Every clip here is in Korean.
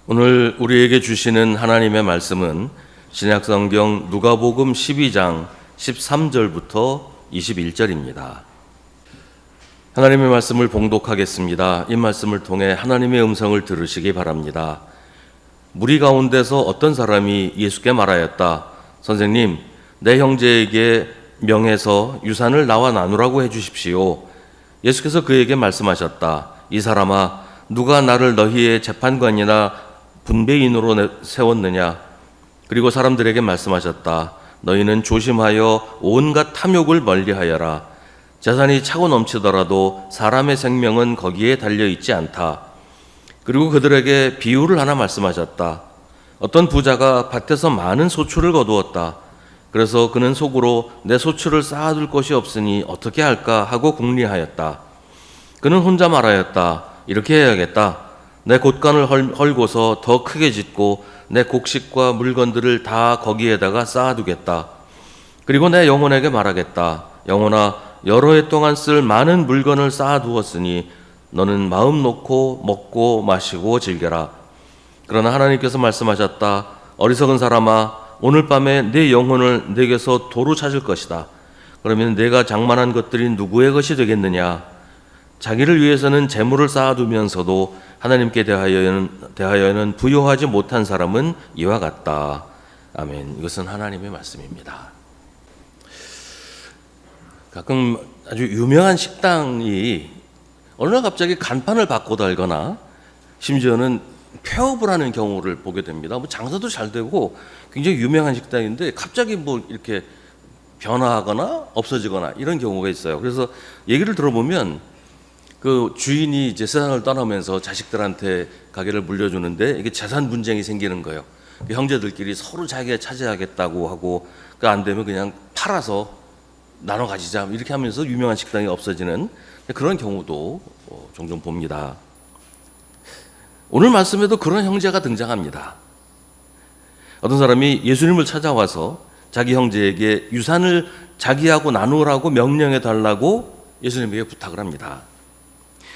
오늘 우리에게 주시는 하나님의 말씀은 신약성경 누가복음 12장 13절부터 21절입니다. 하나님의 말씀을 봉독하겠습니다. 이 말씀을 통해 하나님의 음성을 들으시기 바랍니다. 무리 가운데서 어떤 사람이 예수께 말하였다. 선생님, 내 형제에게 명해서 유산을 나와 나누라고 해주십시오. 예수께서 그에게 말씀하셨다. 이 사람아, 누가 나를 너희의 재판관이나 분배인으로 세웠느냐? 그리고 사람들에게 말씀하셨다. 너희는 조심하여 온갖 탐욕을 멀리하여라. 재산이 차고 넘치더라도 사람의 생명은 거기에 달려있지 않다. 그리고 그들에게 비유를 하나 말씀하셨다. 어떤 부자가 밭에서 많은 소출을 거두었다. 그래서 그는 속으로 내 소출을 쌓아둘 것이 없으니 어떻게 할까 하고 궁리하였다. 그는 혼자 말하였다. 이렇게 해야겠다. 내 곳간을 헐고서 더 크게 짓고 내 곡식과 물건들을 다 거기에다가 쌓아두겠다. 그리고 내 영혼에게 말하겠다. 영혼아, 여러 해 동안 쓸 많은 물건을 쌓아두었으니 너는 마음 놓고 먹고 마시고 즐겨라. 그러나 하나님께서 말씀하셨다. 어리석은 사람아, 오늘 밤에 내 영혼을 내게서 도로 찾을 것이다. 그러면 내가 장만한 것들이 누구의 것이 되겠느냐? 자기를 위해서는 재물을 쌓아두면서도 하나님께 대하여는 부요하지 못한 사람은 이와 같다. 아멘. 이것은 하나님의 말씀입니다. 가끔 아주 유명한 식당이 어느 날 갑자기 간판을 바꿔 달거나 심지어는 폐업을 하는 경우를 보게 됩니다. 장사도 잘 되고 굉장히 유명한 식당인데 갑자기 이렇게 변화하거나 없어지거나 이런 경우가 있어요. 그래서 얘기를 들어보면 그 주인이 이제 세상을 떠나면서 자식들한테 가게를 물려주는데 이게 재산 분쟁이 생기는 거예요. 그 형제들끼리 서로 자기가 차지하겠다고 하고 그 안 되면 그냥 팔아서 나눠 가지자 이렇게 하면서 유명한 식당이 없어지는 그런 경우도 종종 봅니다. 오늘 말씀에도 그런 형제가 등장합니다. 어떤 사람이 예수님을 찾아와서 자기 형제에게 유산을 자기하고 나누라고 명령해 달라고 예수님에게 부탁을 합니다.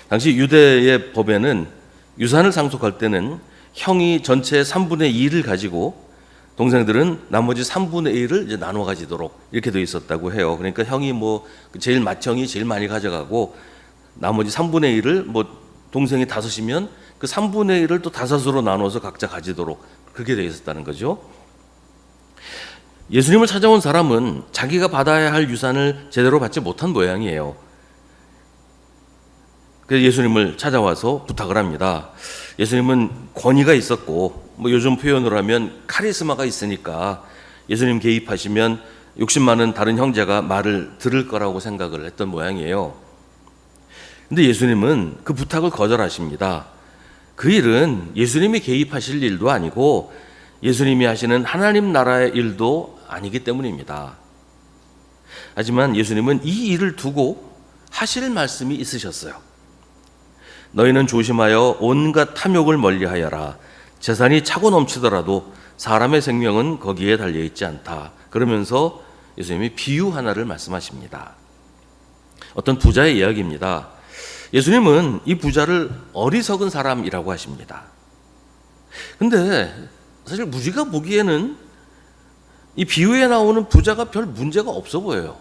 당시 유대의 법에는 유산을 상속할 때는 형이 전체의 3분의 2를 가지고 동생들은 나머지 3분의 1을 이제 나눠 가지도록 이렇게 되어 있었다고 해요. 그러니까 형이 제일 맏형이 제일 많이 가져가고 나머지 3분의 1을 동생이 5이면 그 3분의 1을 또 5으로 나눠서 각자 가지도록 그렇게 되어 있었다는 거죠. 예수님을 찾아온 사람은 자기가 받아야 할 유산을 제대로 받지 못한 모양이에요. 그래서 예수님을 찾아와서 부탁을 합니다. 예수님은 권위가 있었고 요즘 표현으로 하면 카리스마가 있으니까 예수님 개입하시면 욕심 많은 다른 형제가 말을 들을 거라고 생각을 했던 모양이에요. 근데 예수님은 그 부탁을 거절하십니다. 그 일은 예수님이 개입하실 일도 아니고 예수님이 하시는 하나님 나라의 일도 아니기 때문입니다. 하지만 예수님은 이 일을 두고 하실 말씀이 있으셨어요. 너희는 조심하여 온갖 탐욕을 멀리하여라. 재산이 차고 넘치더라도 사람의 생명은 거기에 달려있지 않다. 그러면서 예수님이 비유 하나를 말씀하십니다. 어떤 부자의 이야기입니다. 예수님은 이 부자를 어리석은 사람이라고 하십니다. 근데 사실 우리가 보기에는 이 비유에 나오는 부자가 별 문제가 없어 보여요.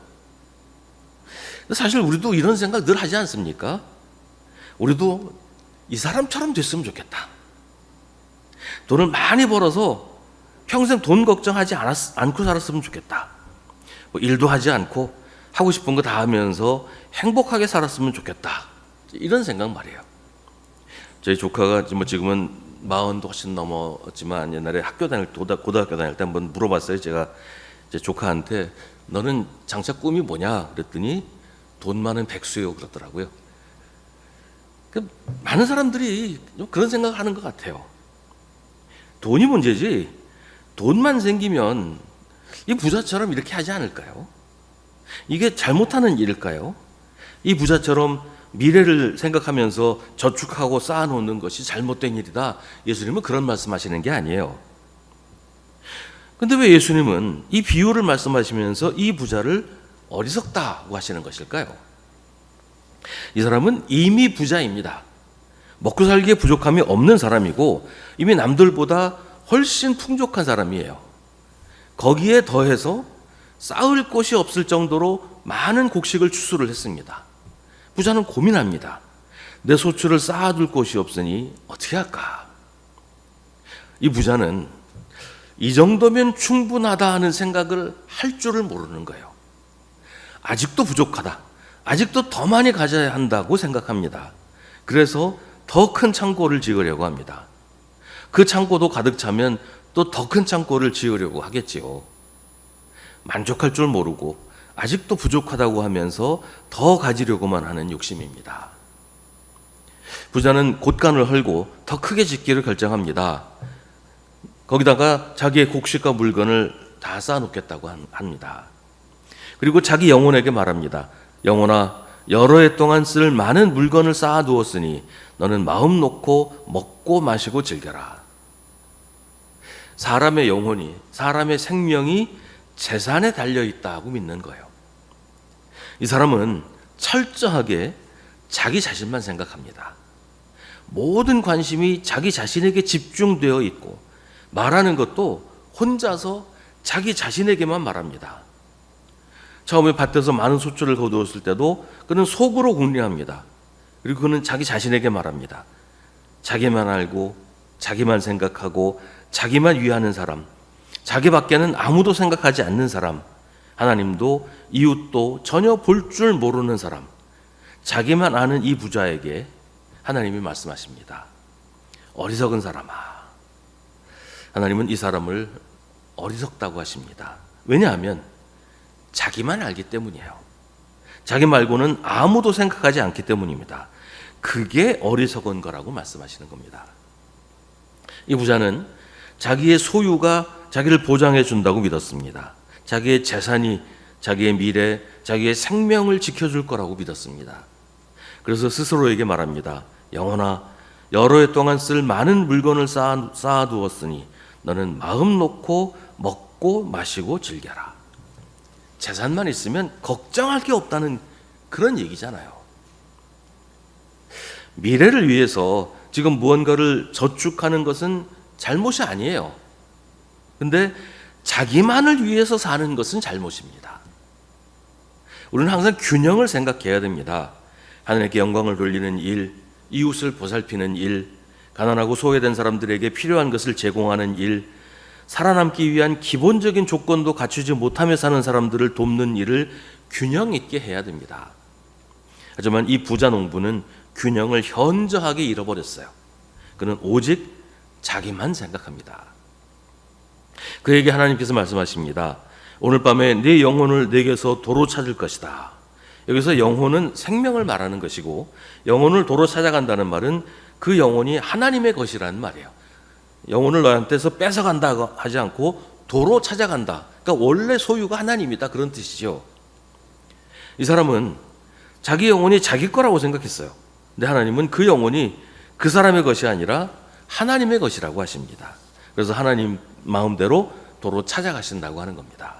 사실 우리도 이런 생각 늘 하지 않습니까? 우리도 이 사람처럼 됐으면 좋겠다. 돈을 많이 벌어서 평생 돈 걱정하지 않고 살았으면 좋겠다. 일도 하지 않고 하고 싶은 거 다 하면서 행복하게 살았으면 좋겠다. 이런 생각 말이에요. 저희 조카가 지금은 40도 훨씬 넘었지만 옛날에 고등학교 다닐 때 한번 물어봤어요. 제가 제 조카한테 너는 장차 꿈이 뭐냐 그랬더니 돈 많은 백수요 그러더라고요. 많은 사람들이 그런 생각을 하는 것 같아요. 돈이 문제지 돈만 생기면 이 부자처럼 이렇게 하지 않을까요? 이게 잘못하는 일일까요? 이 부자처럼 미래를 생각하면서 저축하고 쌓아놓는 것이 잘못된 일이다. 예수님은 그런 말씀하시는 게 아니에요. 근데 왜 예수님은 이 비유를 말씀하시면서 이 부자를 어리석다고 하시는 것일까요? 이 사람은 이미 부자입니다. 먹고 살기에 부족함이 없는 사람이고 이미 남들보다 훨씬 풍족한 사람이에요. 거기에 더해서 쌓을 곳이 없을 정도로 많은 곡식을 추수를 했습니다. 부자는 고민합니다. 내 소출을 쌓아둘 곳이 없으니 어떻게 할까? 이 부자는 이 정도면 충분하다 하는 생각을 할 줄을 모르는 거예요. 아직도 부족하다. 아직도 더 많이 가져야 한다고 생각합니다. 그래서 더 큰 창고를 지으려고 합니다. 그 창고도 가득 차면 또 더 큰 창고를 지으려고 하겠지요. 만족할 줄 모르고 아직도 부족하다고 하면서 더 가지려고만 하는 욕심입니다. 부자는 곳간을 헐고 더 크게 짓기를 결정합니다. 거기다가 자기의 곡식과 물건을 다 쌓아놓겠다고 합니다. 그리고 자기 영혼에게 말합니다. 영혼아, 여러 해 동안 쓸 많은 물건을 쌓아두었으니 너는 마음 놓고 먹고 마시고 즐겨라. 사람의 영혼이, 사람의 생명이 재산에 달려있다고 믿는 거예요. 이 사람은 철저하게 자기 자신만 생각합니다. 모든 관심이 자기 자신에게 집중되어 있고 말하는 것도 혼자서 자기 자신에게만 말합니다. 처음에 밭에서 많은 소출을 거두었을 때도 그는 속으로 궁리합니다. 그리고 그는 자기 자신에게 말합니다. 자기만 알고 자기만 생각하고 자기만 위하는 사람, 자기밖에는 아무도 생각하지 않는 사람, 하나님도 이웃도 전혀 볼 줄 모르는 사람, 자기만 아는 이 부자에게 하나님이 말씀하십니다. 어리석은 사람아. 하나님은 이 사람을 어리석다고 하십니다. 왜냐하면 자기만 알기 때문이에요. 자기 말고는 아무도 생각하지 않기 때문입니다. 그게 어리석은 거라고 말씀하시는 겁니다. 이 부자는 자기의 소유가 자기를 보장해 준다고 믿었습니다. 자기의 재산이 자기의 미래, 자기의 생명을 지켜줄 거라고 믿었습니다. 그래서 스스로에게 말합니다. 영혼아, 여러 해 동안 쓸 많은 물건을 쌓아두었으니 너는 마음 놓고 먹고 마시고 즐겨라. 재산만 있으면 걱정할 게 없다는 그런 얘기잖아요. 미래를 위해서 지금 무언가를 저축하는 것은 잘못이 아니에요. 근데 자기만을 위해서 사는 것은 잘못입니다. 우리는 항상 균형을 생각해야 됩니다. 하나님께 영광을 돌리는 일, 이웃을 보살피는 일, 가난하고 소외된 사람들에게 필요한 것을 제공하는 일, 살아남기 위한 기본적인 조건도 갖추지 못하며 사는 사람들을 돕는 일을 균형 있게 해야 됩니다. 하지만 이 부자 농부는 균형을 현저하게 잃어버렸어요. 그는 오직 자기만 생각합니다. 그에게 하나님께서 말씀하십니다. 오늘 밤에 네 영혼을 내게서 도로 찾을 것이다. 여기서 영혼은 생명을 말하는 것이고 영혼을 도로 찾아간다는 말은 그 영혼이 하나님의 것이라는 말이에요. 영혼을 너한테서 뺏어간다 하지 않고 도로 찾아간다. 그러니까 원래 소유가 하나님이다 그런 뜻이죠. 이 사람은 자기 영혼이 자기 거라고 생각했어요. 근데 하나님은 그 영혼이 그 사람의 것이 아니라 하나님의 것이라고 하십니다. 그래서 하나님 마음대로 도로 찾아가신다고 하는 겁니다.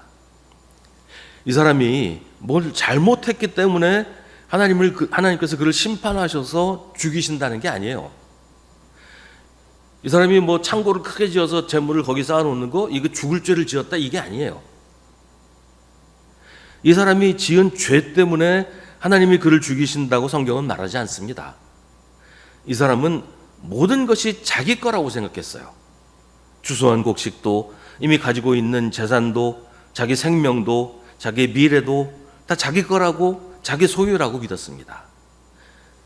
이 사람이 뭘 잘못했기 때문에 하나님께서 그를 심판하셔서 죽이신다는 게 아니에요. 이 사람이 뭐 창고를 크게 지어서 재물을 거기 쌓아놓는 거 이거 죽을 죄를 지었다 이게 아니에요. 이 사람이 지은 죄 때문에 하나님이 그를 죽이신다고 성경은 말하지 않습니다. 이 사람은 모든 것이 자기 거라고 생각했어요. 주소한 곡식도 이미 가지고 있는 재산도 자기 생명도 자기의 미래도 다 자기 거라고 자기 소유라고 믿었습니다.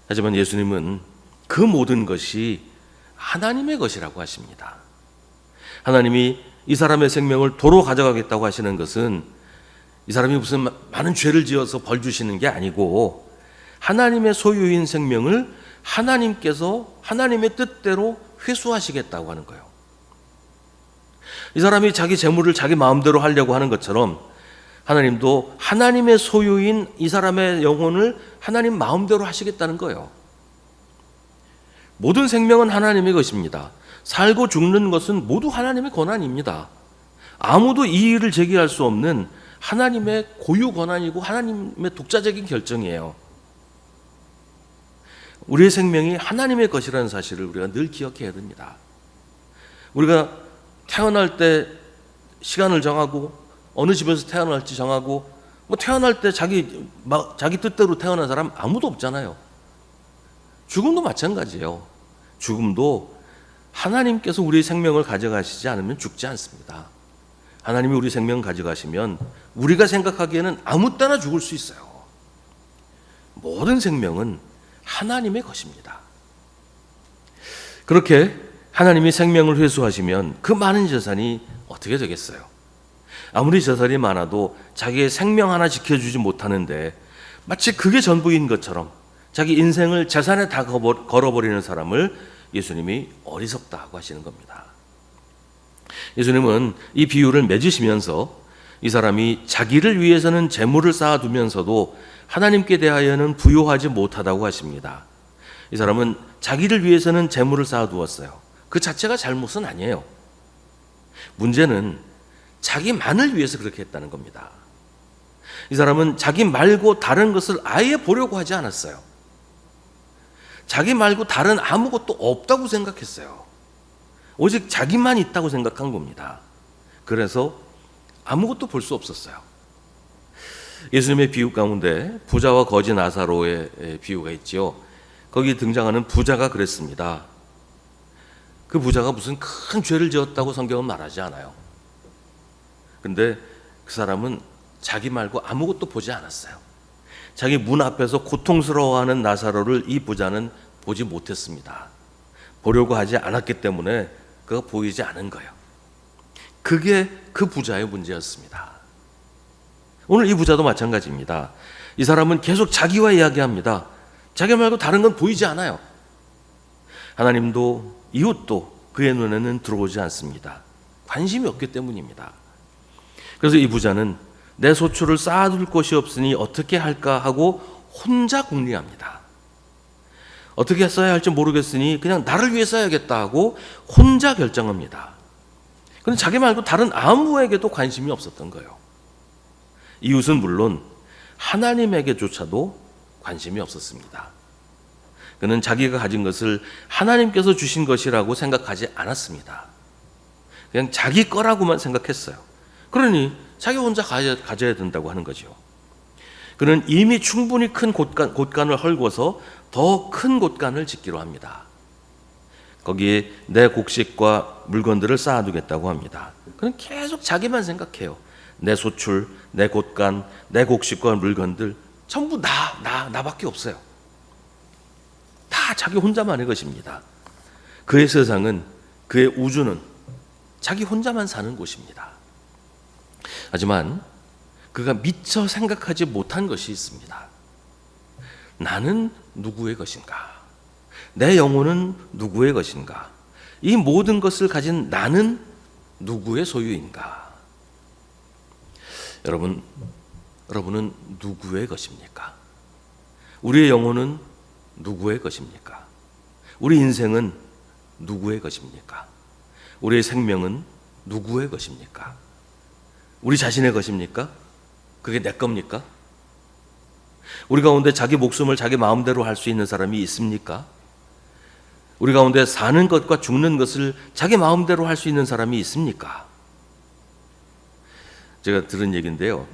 하지만 예수님은 그 모든 것이 하나님의 것이라고 하십니다. 하나님이 이 사람의 생명을 도로 가져가겠다고 하시는 것은 이 사람이 무슨 많은 죄를 지어서 벌 주시는 게 아니고 하나님의 소유인 생명을 하나님께서 하나님의 뜻대로 회수하시겠다고 하는 거예요. 이 사람이 자기 재물을 자기 마음대로 하려고 하는 것처럼 하나님도 하나님의 소유인 이 사람의 영혼을 하나님 마음대로 하시겠다는 거예요. 모든 생명은 하나님의 것입니다. 살고 죽는 것은 모두 하나님의 권한입니다. 아무도 이의를 제기할 수 없는 하나님의 고유 권한이고 하나님의 독자적인 결정이에요. 우리의 생명이 하나님의 것이라는 사실을 우리가 늘 기억해야 됩니다. 우리가 태어날 때 시간을 정하고 어느 집에서 태어날지 정하고 태어날 때 자기 뜻대로 태어난 사람 아무도 없잖아요. 죽음도 마찬가지예요. 죽음도 하나님께서 우리의 생명을 가져가시지 않으면 죽지 않습니다. 하나님이 우리 생명 가져가시면 우리가 생각하기에는 아무 때나 죽을 수 있어요. 모든 생명은 하나님의 것입니다. 그렇게 하나님이 생명을 회수하시면 그 많은 재산이 어떻게 되겠어요? 아무리 재산이 많아도 자기의 생명 하나 지켜주지 못하는데 마치 그게 전부인 것처럼 자기 인생을 재산에 다 걸어버리는 사람을 예수님이 어리석다고 하시는 겁니다. 예수님은 이 비유를 맺으시면서 이 사람이 자기를 위해서는 재물을 쌓아두면서도 하나님께 대하여는 부요하지 못하다고 하십니다. 이 사람은 자기를 위해서는 재물을 쌓아두었어요. 그 자체가 잘못은 아니에요. 문제는 자기만을 위해서 그렇게 했다는 겁니다. 이 사람은 자기 말고 다른 것을 아예 보려고 하지 않았어요. 자기 말고 다른 아무것도 없다고 생각했어요. 오직 자기만 있다고 생각한 겁니다. 그래서 아무것도 볼 수 없었어요. 예수님의 비유 가운데 부자와 거지 나사로의 비유가 있지요. 거기 등장하는 부자가 그랬습니다. 그 부자가 무슨 큰 죄를 지었다고 성경은 말하지 않아요. 근데 그 사람은 자기 말고 아무것도 보지 않았어요. 자기 문 앞에서 고통스러워하는 나사로를 이 부자는 보지 못했습니다. 보려고 하지 않았기 때문에 그가 보이지 않은 거예요. 그게 그 부자의 문제였습니다. 오늘 이 부자도 마찬가지입니다. 이 사람은 계속 자기와 이야기합니다. 자기 말고 다른 건 보이지 않아요. 하나님도 이웃도 그의 눈에는 들어오지 않습니다. 관심이 없기 때문입니다. 그래서 이 부자는 내 소출을 쌓아둘 곳이 없으니 어떻게 할까 하고 혼자 궁리합니다. 어떻게 써야 할지 모르겠으니 그냥 나를 위해 써야겠다 하고 혼자 결정합니다. 그런데 자기 말고 다른 아무에게도 관심이 없었던 거예요. 이웃은 물론 하나님에게조차도 관심이 없었습니다. 그는 자기가 가진 것을 하나님께서 주신 것이라고 생각하지 않았습니다. 그냥 자기 거라고만 생각했어요. 그러니 자기 혼자 가져야 된다고 하는 거죠. 그는 이미 충분히 큰 곳간을 헐고서 더 큰 곳간을 짓기로 합니다. 거기에 내 곡식과 물건들을 쌓아두겠다고 합니다. 그는 계속 자기만 생각해요. 내 소출, 내 곳간, 내 곡식과 물건들 전부 나밖에 없어요. 다 자기 혼자만의 것입니다. 그의 세상은, 그의 우주는 자기 혼자만 사는 곳입니다. 하지만 그가 미처 생각하지 못한 것이 있습니다. 나는 누구의 것인가? 내 영혼은 누구의 것인가? 이 모든 것을 가진 나는 누구의 소유인가? 여러분은 누구의 것입니까? 우리의 영혼은 누구의 것입니까? 우리 인생은 누구의 것입니까? 우리의 생명은 누구의 것입니까? 우리 자신의 것입니까? 그게 내 겁니까? 우리 가운데 자기 목숨을 자기 마음대로 할 수 있는 사람이 있습니까? 우리 가운데 사는 것과 죽는 것을 자기 마음대로 할 수 있는 사람이 있습니까? 제가 들은 얘기인데요.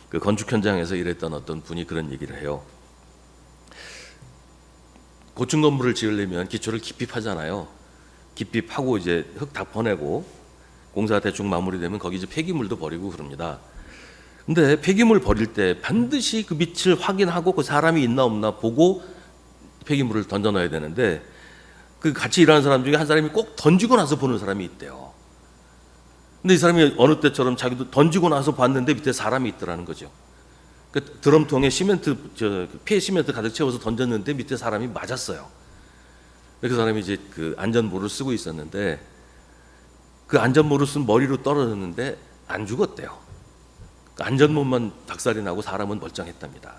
그 건축 현장에서 일했던 어떤 분이 그런 얘기를 해요. 고층 건물을 지으려면 기초를 깊이 파잖아요. 깊이 파고 이제 흙 다 퍼내고 공사가 대충 마무리되면 거기 이제 폐기물도 버리고 그럽니다. 근데 폐기물 버릴 때 반드시 그 밑을 확인하고 그 사람이 있나 없나 보고 폐기물을 던져 넣어야 되는데 그 같이 일하는 사람 중에 한 사람이 꼭 던지고 나서 보는 사람이 있대요. 근데 이 사람이 어느 때처럼 자기도 던지고 나서 봤는데 밑에 사람이 있더라는 거죠. 그 드럼통에 폐 시멘트 가득 채워서 던졌는데 밑에 사람이 맞았어요. 그 사람이 이제 그 안전모를 쓰고 있었는데 그 안전모를 쓴 머리로 떨어졌는데 안 죽었대요. 그 안전모만 박살이 나고 사람은 멀쩡했답니다.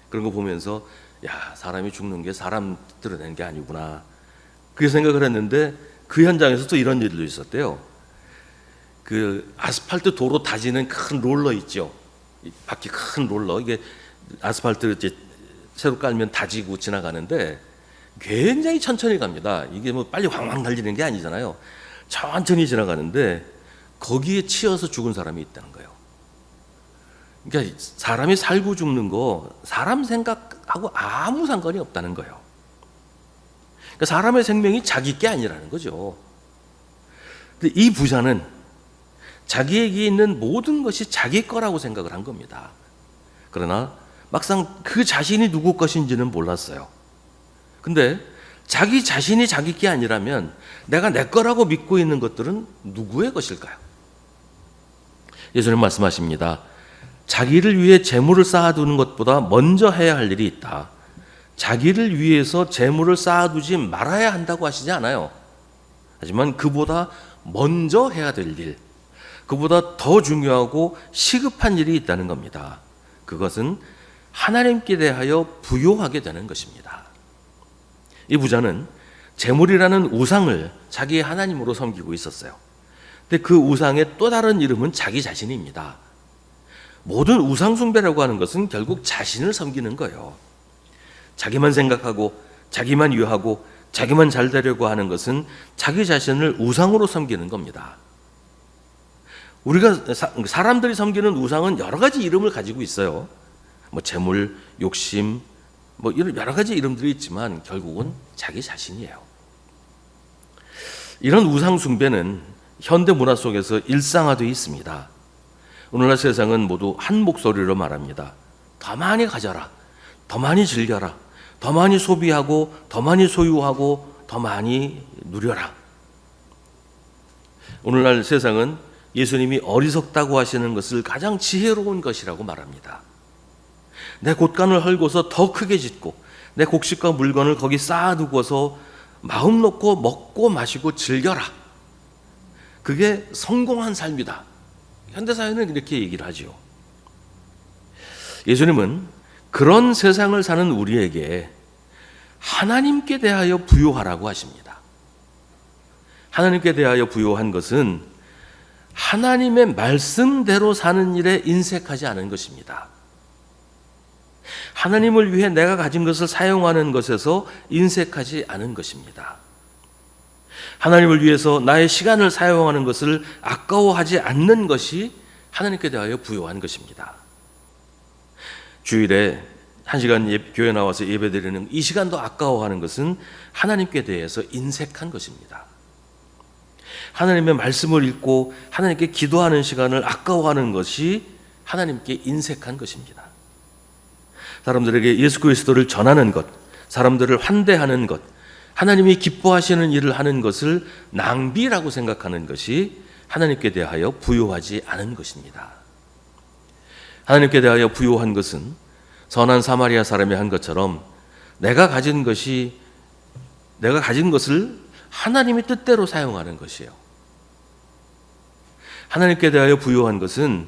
그런 거 보면서 야, 사람이 죽는 게 사람 뜻대로 되는 게 아니구나. 그렇게 생각을 했는데 그 현장에서 또 이런 일도 있었대요. 그 아스팔트 도로 다지는 큰 롤러 있죠. 바퀴 큰 롤러. 이게 아스팔트 이제 새로 깔면 다지고 지나가는데 굉장히 천천히 갑니다. 이게 뭐 빨리 황황 달리는 게 아니잖아요. 천천히 지나가는데 거기에 치여서 죽은 사람이 있다는 거예요. 그러니까 사람이 살고 죽는 거 사람 생각하고 아무 상관이 없다는 거예요. 그러니까 사람의 생명이 자기 게 아니라는 거죠. 근데 이 부자는 자기에게 있는 모든 것이 자기 거라고 생각을 한 겁니다. 그러나 막상 그 자신이 누구 것인지는 몰랐어요. 근데 자기 자신이 자기 게 아니라면 내가 내 거라고 믿고 있는 것들은 누구의 것일까요? 예수님 말씀하십니다. 자기를 위해 재물을 쌓아두는 것보다 먼저 해야 할 일이 있다. 자기를 위해서 재물을 쌓아두지 말아야 한다고 하시지 않아요. 하지만 그보다 먼저 해야 될 일, 그보다 더 중요하고 시급한 일이 있다는 겁니다. 그것은 하나님께 대하여 부요하게 되는 것입니다. 이 부자는 재물이라는 우상을 자기의 하나님으로 섬기고 있었어요. 근데 그 우상의 또 다른 이름은 자기 자신입니다. 모든 우상 숭배라고 하는 것은 결국 자신을 섬기는 거예요. 자기만 생각하고 자기만 유하고 자기만 잘 되려고 하는 것은 자기 자신을 우상으로 섬기는 겁니다. 우리가 사람들이 섬기는 우상은 여러 가지 이름을 가지고 있어요. 뭐 재물, 욕심, 뭐 이런 여러 가지 이름들이 있지만 결국은 자기 자신이에요. 이런 우상 숭배는 현대 문화 속에서 일상화되어 있습니다. 오늘날 세상은 모두 한 목소리로 말합니다. 더 많이 가져라, 더 많이 즐겨라, 더 많이 소비하고 더 많이 소유하고 더 많이 누려라. 오늘날 세상은 예수님이 어리석다고 하시는 것을 가장 지혜로운 것이라고 말합니다. 내 곳간을 헐고서 더 크게 짓고 내 곡식과 물건을 거기 쌓아두고서 마음 놓고 먹고 마시고 즐겨라. 그게 성공한 삶이다. 현대사회는 이렇게 얘기를 하죠. 예수님은 그런 세상을 사는 우리에게 하나님께 대하여 부요하라고 하십니다. 하나님께 대하여 부요한 것은 하나님의 말씀대로 사는 일에 인색하지 않은 것입니다. 하나님을 위해 내가 가진 것을 사용하는 것에서 인색하지 않은 것입니다. 하나님을 위해서 나의 시간을 사용하는 것을 아까워하지 않는 것이 하나님께 대하여 부요한 것입니다. 주일에 1시간 교회 나와서 예배드리는 이 시간도 아까워하는 것은 하나님께 대해서 인색한 것입니다. 하나님의 말씀을 읽고 하나님께 기도하는 시간을 아까워하는 것이 하나님께 인색한 것입니다. 사람들에게 예수 그리스도를 전하는 것, 사람들을 환대하는 것, 하나님이 기뻐하시는 일을 하는 것을 낭비라고 생각하는 것이 하나님께 대하여 부요하지 않은 것입니다. 하나님께 대하여 부요한 것은 선한 사마리아 사람이 한 것처럼 내가 가진 것을 하나님의 뜻대로 사용하는 것이에요. 하나님께 대하여 부요한 것은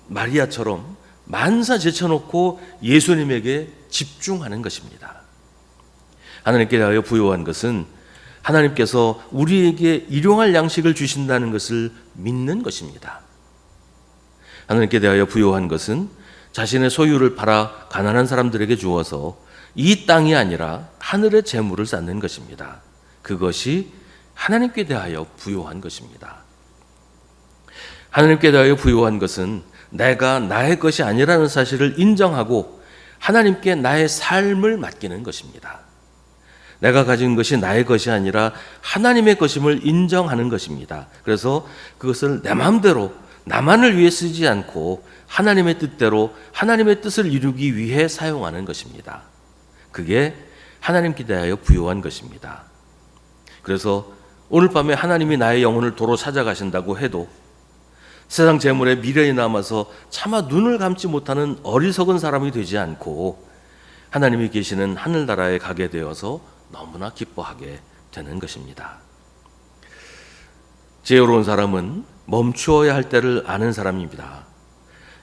마리아처럼 만사 제쳐놓고 예수님에게 집중하는 것입니다. 하나님께 대하여 부요한 것은 하나님께서 우리에게 일용할 양식을 주신다는 것을 믿는 것입니다. 하나님께 대하여 부요한 것은 자신의 소유를 팔아 가난한 사람들에게 주어서 이 땅이 아니라 하늘의 재물을 쌓는 것입니다. 그것이 하나님께 대하여 부요한 것입니다. 하나님께 대하여 부요한 것은 내가 나의 것이 아니라는 사실을 인정하고 하나님께 나의 삶을 맡기는 것입니다. 내가 가진 것이 나의 것이 아니라 하나님의 것임을 인정하는 것입니다. 그래서 그것을 내 마음대로 나만을 위해 쓰지 않고 하나님의 뜻대로 하나님의 뜻을 이루기 위해 사용하는 것입니다. 그게 하나님께 대하여 부요한 것입니다. 그래서 오늘 밤에 하나님이 나의 영혼을 도로 찾아가신다고 해도 세상 재물에 미련이 남아서 차마 눈을 감지 못하는 어리석은 사람이 되지 않고 하나님이 계시는 하늘나라에 가게 되어서 너무나 기뻐하게 되는 것입니다. 지혜로운 사람은 멈추어야 할 때를 아는 사람입니다.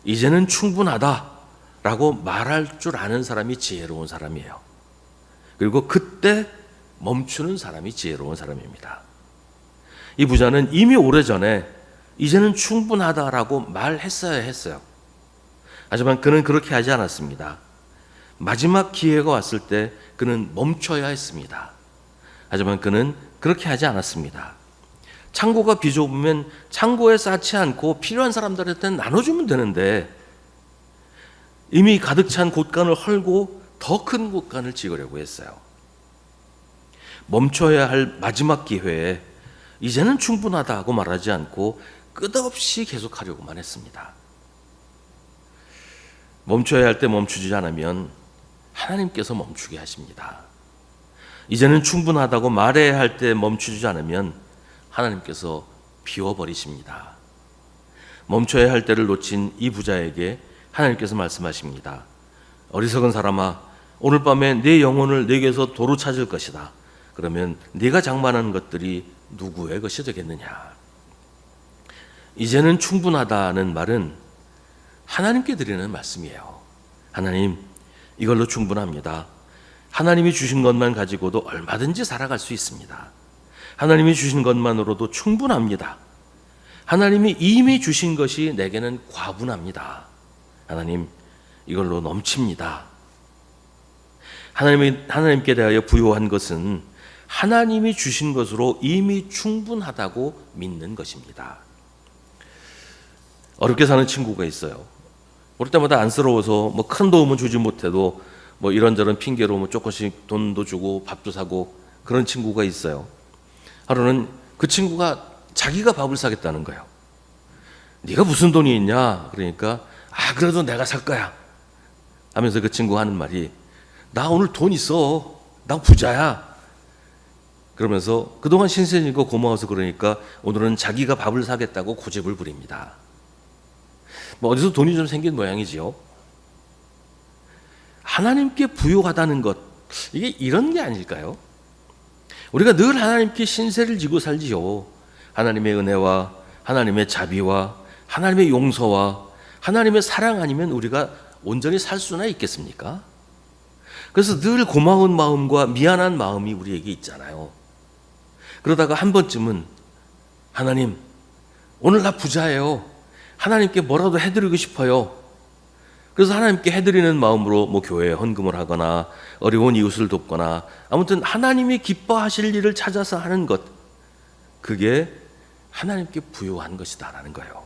이제는 충분하다라고 말할 줄 아는 사람이 지혜로운 사람이에요. 그리고 그때 멈추는 사람이 지혜로운 사람입니다. 이 부자는 이미 오래전에 이제는 충분하다라고 말했어야 했어요. 하지만 그는 그렇게 하지 않았습니다. 마지막 기회가 왔을 때 그는 멈춰야 했습니다. 하지만 그는 그렇게 하지 않았습니다. 창고가 비좁으면 창고에 쌓지 않고 필요한 사람들한테 나눠주면 되는데 이미 가득 찬 곳간을 헐고 더 큰 곳간을 찍으려고 했어요. 멈춰야 할 마지막 기회에 이제는 충분하다 하고 말하지 않고 끝없이 계속하려고만 했습니다. 멈춰야 할 때 멈추지 않으면 하나님께서 멈추게 하십니다. 이제는 충분하다고 말해야 할 때 멈추지 않으면 하나님께서 비워버리십니다. 멈춰야 할 때를 놓친 이 부자에게 하나님께서 말씀하십니다. 어리석은 사람아, 오늘 밤에 네 영혼을 내게서 도로 찾을 것이다. 그러면 네가 장만한 것들이 누구의 것이 되겠느냐? 이제는 충분하다는 말은 하나님께 드리는 말씀이에요. 하나님, 이걸로 충분합니다. 하나님이 주신 것만 가지고도 얼마든지 살아갈 수 있습니다. 하나님이 주신 것만으로도 충분합니다. 하나님이 이미 주신 것이 내게는 과분합니다. 하나님, 이걸로 넘칩니다. 하나님께 대하여 부요한 것은 하나님이 주신 것으로 이미 충분하다고 믿는 것입니다. 어렵게 사는 친구가 있어요. 올 때마다 안쓰러워서 큰 도움은 주지 못해도 이런저런 핑계로 조금씩 돈도 주고 밥도 사고 그런 친구가 있어요. 하루는 그 친구가 자기가 밥을 사겠다는 거예요. 네가 무슨 돈이 있냐? 그러니까 그래도 내가 살 거야 하면서 그 친구가 하는 말이, 나 오늘 돈 있어. 나 부자야. 그러면서 그동안 신세지고 고마워서 그러니까 오늘은 자기가 밥을 사겠다고 고집을 부립니다. 어디서 돈이 좀 생긴 모양이지요. 하나님께 부요하다는 것, 이게 이런 게 아닐까요? 우리가 늘 하나님께 신세를 지고 살지요. 하나님의 은혜와 하나님의 자비와 하나님의 용서와 하나님의 사랑 아니면 우리가 온전히 살 수나 있겠습니까? 그래서 늘 고마운 마음과 미안한 마음이 우리에게 있잖아요. 그러다가 한 번쯤은 하나님, 오늘 나 부자예요. 하나님께 뭐라도 해드리고 싶어요. 그래서 하나님께 해드리는 마음으로 교회에 헌금을 하거나 어려운 이웃을 돕거나 아무튼 하나님이 기뻐하실 일을 찾아서 하는 것, 그게 하나님께 부요한 것이다라는 거예요.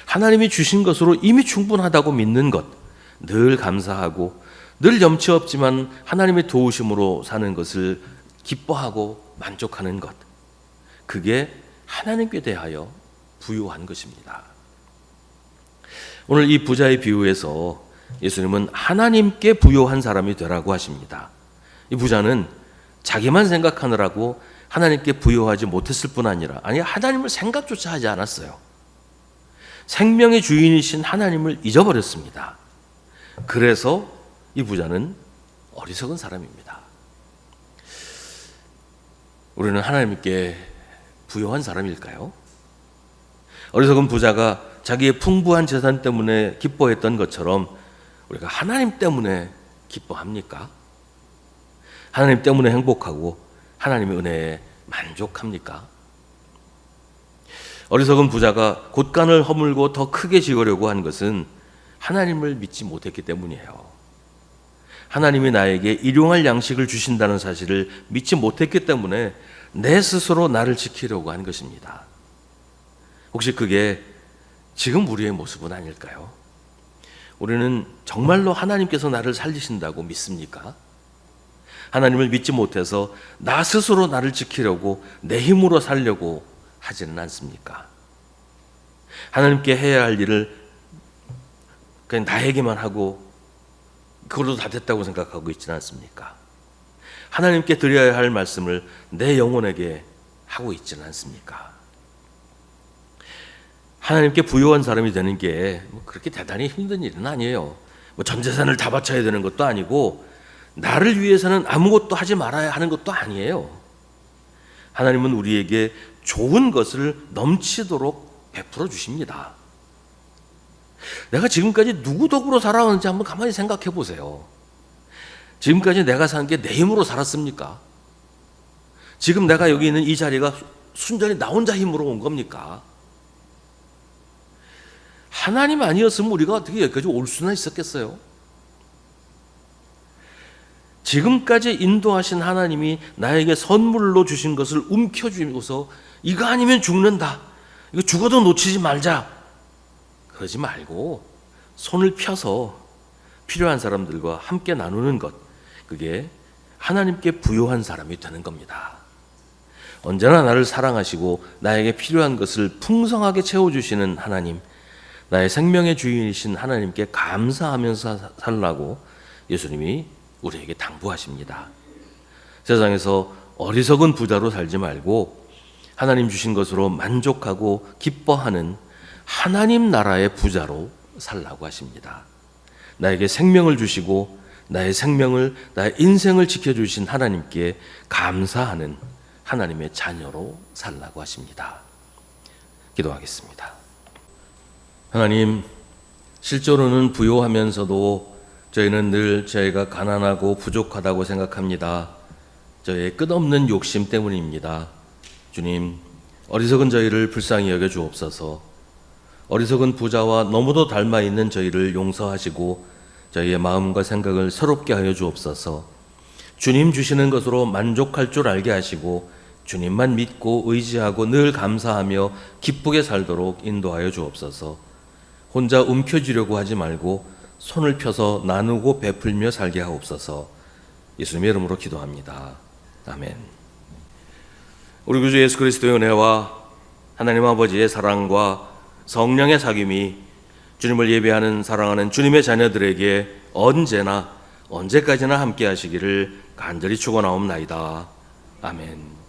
하나님이 주신 것으로 이미 충분하다고 믿는 것, 늘 감사하고 늘 염치 없지만 하나님의 도우심으로 사는 것을 기뻐하고 만족하는 것, 그게 하나님께 대하여 부요한 것입니다. 오늘 이 부자의 비유에서 예수님은 하나님께 부요한 사람이 되라고 하십니다. 이 부자는 자기만 생각하느라고 하나님께 부요하지 못했을 뿐 아니라 하나님을 생각조차 하지 않았어요. 생명의 주인이신 하나님을 잊어버렸습니다. 그래서 이 부자는 어리석은 사람입니다. 우리는 하나님께 부요한 사람일까요? 어리석은 부자가 자기의 풍부한 재산 때문에 기뻐했던 것처럼 우리가 하나님 때문에 기뻐합니까? 하나님 때문에 행복하고 하나님의 은혜에 만족합니까? 어리석은 부자가 곳간을 허물고 더 크게 지으려고 한 것은 하나님을 믿지 못했기 때문이에요. 하나님이 나에게 일용할 양식을 주신다는 사실을 믿지 못했기 때문에 내 스스로 나를 지키려고 한 것입니다. 혹시 그게 지금 우리의 모습은 아닐까요? 우리는 정말로 하나님께서 나를 살리신다고 믿습니까? 하나님을 믿지 못해서 나 스스로 나를 지키려고 내 힘으로 살려고 하지는 않습니까? 하나님께 해야 할 일을 그냥 나에게만 하고 그걸로 다 됐다고 생각하고 있지는 않습니까? 하나님께 드려야 할 말씀을 내 영혼에게 하고 있지는 않습니까? 하나님께 부요한 사람이 되는 게 그렇게 대단히 힘든 일은 아니에요. 전 재산을 다 바쳐야 되는 것도 아니고 나를 위해서는 아무것도 하지 말아야 하는 것도 아니에요. 하나님은 우리에게 좋은 것을 넘치도록 베풀어 주십니다. 내가 지금까지 누구 덕으로 살아왔는지 한번 가만히 생각해 보세요. 지금까지 내가 산 게 내 힘으로 살았습니까? 지금 내가 여기 있는 이 자리가 순전히 나 혼자 힘으로 온 겁니까? 하나님 아니었으면 우리가 어떻게 여기까지 올 수나 있었겠어요? 지금까지 인도하신 하나님이 나에게 선물로 주신 것을 움켜쥐고서 이거 아니면 죽는다, 이거 죽어도 놓치지 말자, 그러지 말고 손을 펴서 필요한 사람들과 함께 나누는 것, 그게 하나님께 부요한 사람이 되는 겁니다. 언제나 나를 사랑하시고 나에게 필요한 것을 풍성하게 채워주시는 하나님, 나의 생명의 주인이신 하나님께 감사하면서 살라고 예수님이 우리에게 당부하십니다. 세상에서 어리석은 부자로 살지 말고 하나님 주신 것으로 만족하고 기뻐하는 하나님 나라의 부자로 살라고 하십니다. 나에게 생명을 주시고 나의 인생을 지켜주신 하나님께 감사하는 하나님의 자녀로 살라고 하십니다. 기도하겠습니다. 하나님, 실제로는 부요하면서도 저희는 늘 저희가 가난하고 부족하다고 생각합니다. 저희의 끝없는 욕심 때문입니다. 주님, 어리석은 저희를 불쌍히 여겨 주옵소서. 어리석은 부자와 너무도 닮아 있는 저희를 용서하시고 저희의 마음과 생각을 새롭게 하여 주옵소서. 주님 주시는 것으로 만족할 줄 알게 하시고 주님만 믿고 의지하고 늘 감사하며 기쁘게 살도록 인도하여 주옵소서. 혼자 움켜쥐려고 하지 말고 손을 펴서 나누고 베풀며 살게 하옵소서. 예수님의 이름으로 기도합니다. 아멘. 우리 구주 예수 그리스도의 은혜와 하나님 아버지의 사랑과 성령의 사귐이 주님을 예배하는 사랑하는 주님의 자녀들에게 언제나 언제까지나 함께 하시기를 간절히 축원하옵나이다. 아멘.